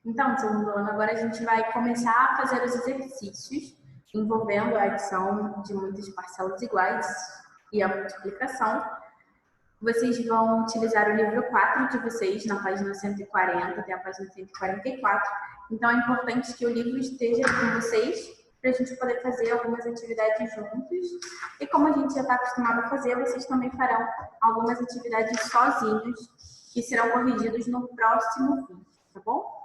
Então, segundo ano, agora a gente vai começar a fazer os exercícios envolvendo a adição de muitas parcelas iguais e a multiplicação. Vocês vão utilizar o livro 4 de vocês na página 140 até a página 144. Então, é importante que o livro esteja com vocês para a gente poder fazer algumas atividades juntos. E como a gente já está acostumado a fazer, vocês também farão algumas atividades sozinhos, que serão corrigidos no próximo vídeo, tá bom?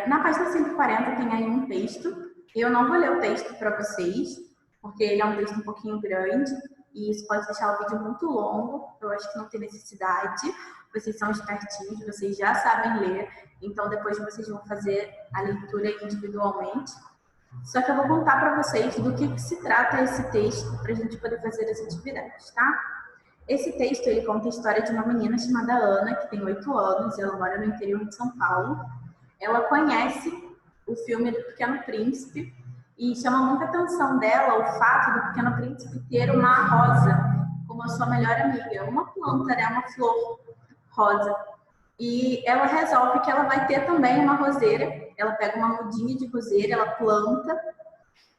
Na página 140 tem aí um texto. Eu não vou ler o texto para vocês, porque ele é um texto um pouquinho grande e isso pode deixar o vídeo muito longo. Eu acho que não tem necessidade. Vocês são espertinhos, vocês já sabem ler, então depois vocês vão fazer a leitura individualmente. Só que eu vou contar para vocês do que se trata esse texto para a gente poder fazer as atividades, tá? Esse texto ele conta a história de uma menina chamada Ana, que tem 8 anos, e ela mora no interior de São Paulo. Ela conhece o filme do Pequeno Príncipe e chama muita atenção dela o fato do Pequeno Príncipe ter uma rosa como a sua melhor amiga, uma planta, né, uma flor rosa. E ela resolve que ela vai ter também uma roseira. Ela pega uma mudinha de roseira, ela planta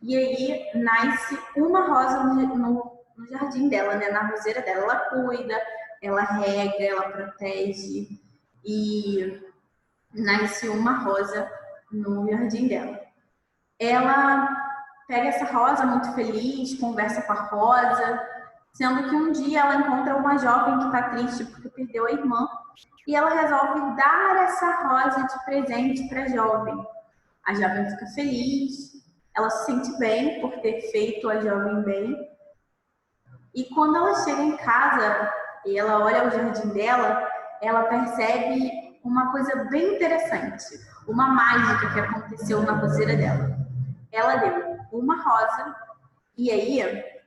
e aí nasce uma rosa no jardim dela, né, na roseira dela. Ela cuida, ela rega, ela protege e nasce uma rosa no jardim dela. Ela pega essa rosa muito feliz, conversa com a rosa, sendo que um dia ela encontra uma jovem que está triste porque perdeu a irmã e ela resolve dar essa rosa de presente para a jovem. A jovem fica feliz, ela se sente bem por ter feito a jovem bem. E quando ela chega em casa e ela olha o jardim dela, ela percebe uma coisa bem interessante, uma mágica que aconteceu na roseira dela. Ela deu uma rosa e aí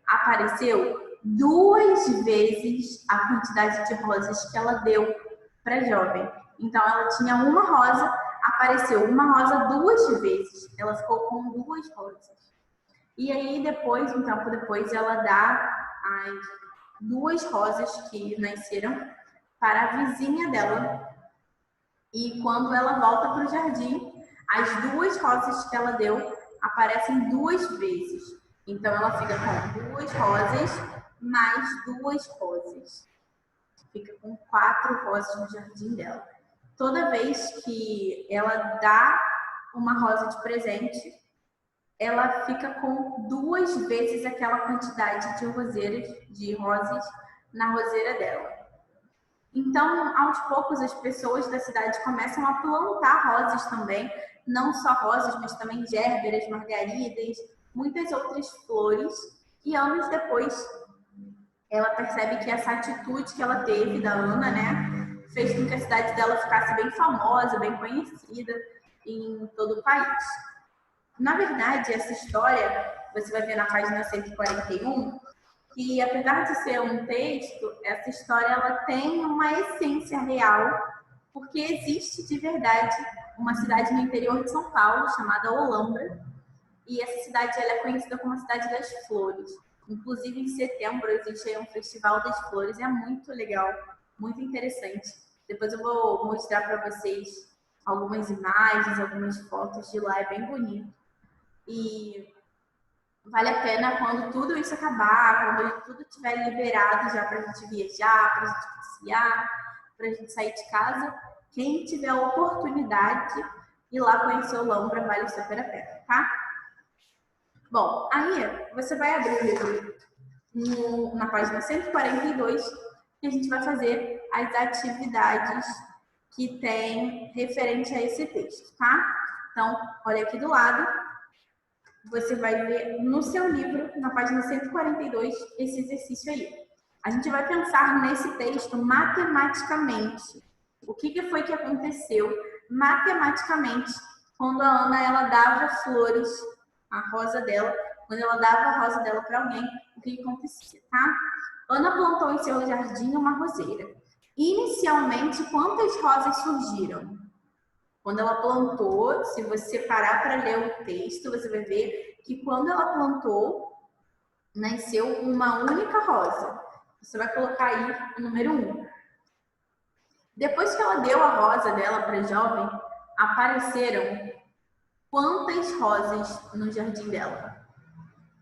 apareceu 2 vezes a quantidade de rosas que ela deu para a jovem. Então ela tinha uma rosa, apareceu uma rosa 2 vezes. Ela ficou com 2 rosas. E aí depois, um tempo depois, ela dá as 2 rosas que nasceram para a vizinha dela. E quando ela volta para o jardim, as 2 rosas que ela deu aparecem 2 vezes. Então ela fica com 2 rosas mais 2 rosas. Fica com 4 rosas no jardim dela. Toda vez que ela dá uma rosa de presente, ela fica com 2 vezes aquela quantidade de rosas na roseira dela. Então, aos poucos, as pessoas da cidade começam a plantar rosas também, não só rosas, mas também gérberas, margaridas, muitas outras flores. E anos depois, ela percebe que essa atitude que ela teve da Ana, né, fez com que a cidade dela ficasse bem famosa, bem conhecida em todo o país. Na verdade, essa história, você vai ver na página 141, que apesar de ser um texto, essa história ela tem uma essência real, porque existe de verdade uma cidade no interior de São Paulo chamada Olambra, e essa cidade ela é conhecida como a Cidade das Flores. Inclusive, em setembro existe um Festival das Flores, é muito legal, muito interessante. Depois eu vou mostrar para vocês algumas imagens, algumas fotos de lá, é bem bonito. E vale a pena quando tudo isso acabar, quando tudo estiver liberado já para a gente viajar, para a gente passear, para a gente sair de casa. Quem tiver a oportunidade ir lá conhecer o Olambra, vale super a pena, tá? Bom, aí você vai abrir o livro na página 142 e a gente vai fazer as atividades que tem referente a esse texto, tá? Então, olha aqui do lado. Você vai ver no seu livro, na página 142, esse exercício aí. A gente vai pensar nesse texto matematicamente. O que foi que aconteceu matematicamente quando a Ana ela dava flores, a rosa dela, quando ela dava a rosa dela para alguém, o que acontecia, tá? Ana plantou em seu jardim uma roseira. Inicialmente, quantas rosas surgiram? Quando ela plantou, se você parar para ler o texto, você vai ver que quando ela plantou, nasceu uma única rosa. Você vai colocar aí o número 1. Depois que ela deu a rosa dela para a jovem, apareceram quantas rosas no jardim dela?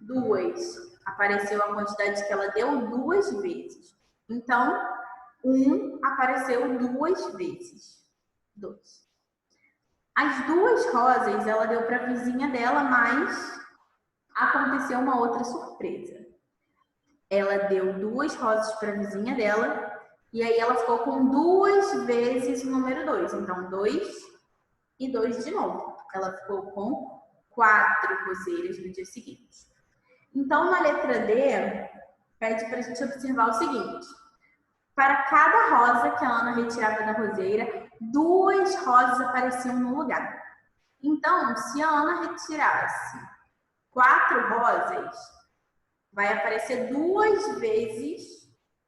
2. Apareceu a quantidade que ela deu 2 vezes. Então, 1 apareceu 2 vezes. 2. As 2 rosas ela deu para a vizinha dela, mas aconteceu uma outra surpresa. Ela deu 2 rosas para a vizinha dela e aí ela ficou com 2 vezes o número 2. Então, 2 e 2 de novo. Ela ficou com 4 roseiras no dia seguinte. Então, na letra D, pede para a gente observar o seguinte. Para cada rosa que a Ana retirava da roseira, 2 rosas apareciam no lugar. Então, se a Ana retirasse 4 rosas, vai aparecer 2 vezes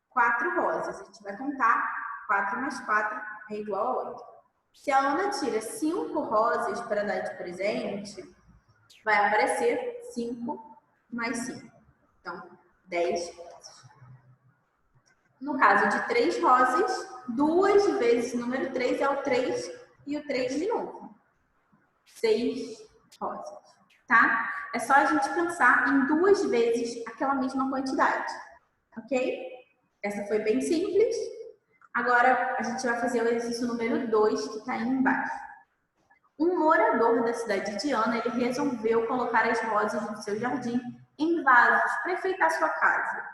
4 rosas. A gente vai contar 4 mais 4 é igual a 8. Se a Ana tira 5 rosas para dar de presente, vai aparecer 5 mais 5. Então, 10 rosas. No caso de 3 rosas, 2 vezes o número 3 é o 3 e o 3 de novo. 6 rosas, tá? É só a gente pensar em 2 vezes aquela mesma quantidade, ok? Essa foi bem simples. Agora, a gente vai fazer o exercício número 2, que está aí embaixo. Um morador da cidade de Ana, ele resolveu colocar as rosas do seu jardim em vasos para enfeitar sua casa.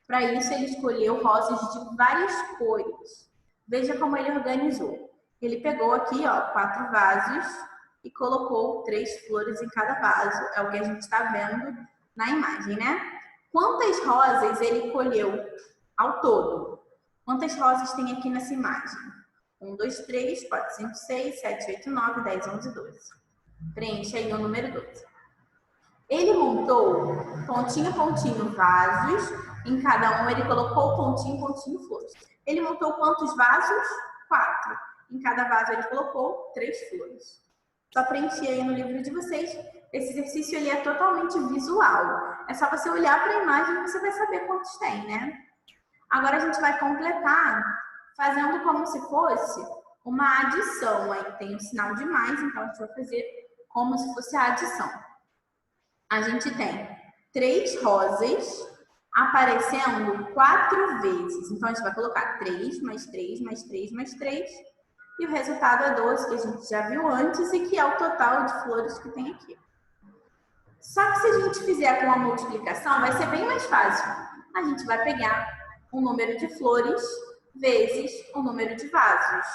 Para isso, ele escolheu rosas de várias cores. Veja como ele organizou. Ele pegou aqui, ó, 4 vasos e colocou 3 flores em cada vaso. É o que a gente está vendo na imagem, né? Quantas rosas ele colheu ao todo? Quantas rosas tem aqui nessa imagem? 1, 2, 3, 4, 5, 6, 7, 8, 9, 10, 11, 12. Preencha aí o número 12. Ele montou pontinho, pontinho, vasos. Em cada um ele colocou pontinho, pontinho, flores. Ele montou quantos vasos? 4. Em cada vaso ele colocou 3 flores. Só preencher aí no livro de vocês. Esse exercício ele é totalmente visual. É só você olhar para a imagem e você vai saber quantos tem, né? Agora a gente vai completar fazendo como se fosse uma adição. Aí tem o sinal de mais, então a gente vai fazer como se fosse a adição. A gente tem 3 rosas aparecendo 4 vezes. Então, a gente vai colocar 3, mais 3, mais 3, mais 3. E o resultado é 12, que a gente já viu antes e que é o total de flores que tem aqui. Só que se a gente fizer com a multiplicação, vai ser bem mais fácil. A gente vai pegar o número de flores vezes o número de vasos.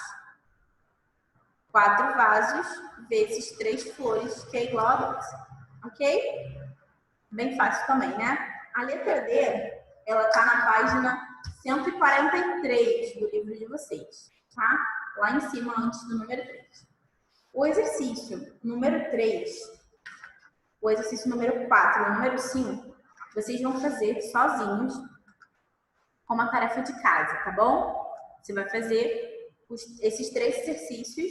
4 vasos vezes 3 flores, que é igual a 12. Ok? Bem fácil também, né? A letra D, ela tá na página 143 do livro de vocês, tá? Lá em cima, antes do número 3. O exercício número 3, o exercício número 4 e o número 5, vocês vão fazer sozinhos como uma tarefa de casa, tá bom? Você vai fazer esses 3 exercícios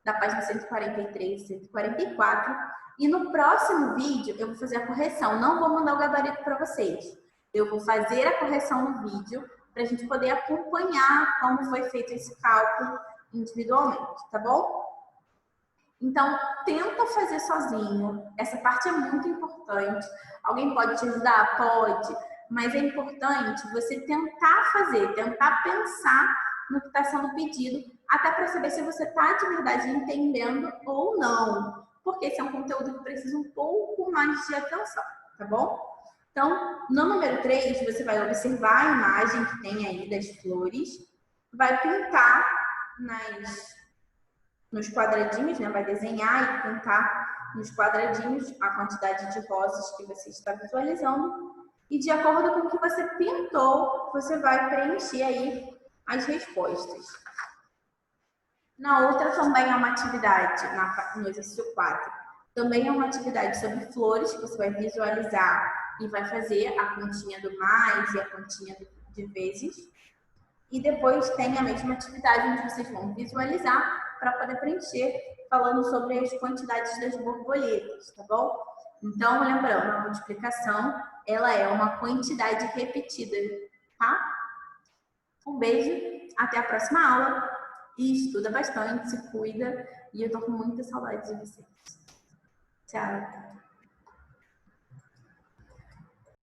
da página 143 e 144. E no próximo vídeo eu vou fazer a correção. Não vou mandar o gabarito para vocês. Eu vou fazer a correção no vídeo para a gente poder acompanhar como foi feito esse cálculo individualmente, tá bom? Então, tenta fazer sozinho. Essa parte é muito importante. Alguém pode te ajudar? Pode. Mas é importante você tentar fazer, tentar pensar no que está sendo pedido, até para saber se você está de verdade entendendo ou não. Porque esse é um conteúdo que precisa um pouco mais de atenção, tá bom? Então, no número 3, você vai observar a imagem que tem aí das flores, vai pintar nos quadradinhos, né? Vai desenhar e pintar nos quadradinhos a quantidade de rosas que você está visualizando. E de acordo com o que você pintou, você vai preencher aí as respostas. Na outra também é uma atividade, no exercício 4, também é uma atividade sobre flores, que você vai visualizar e vai fazer a continha do mais e a continha de vezes. E depois tem a mesma atividade onde vocês vão visualizar para poder preencher, falando sobre as quantidades das borboletas, tá bom? Então, lembrando, a multiplicação, ela é uma quantidade repetida, tá? Um beijo, até a próxima aula! e estuda bastante, se cuida, e eu tô com muita saudade de vocês. Tchau.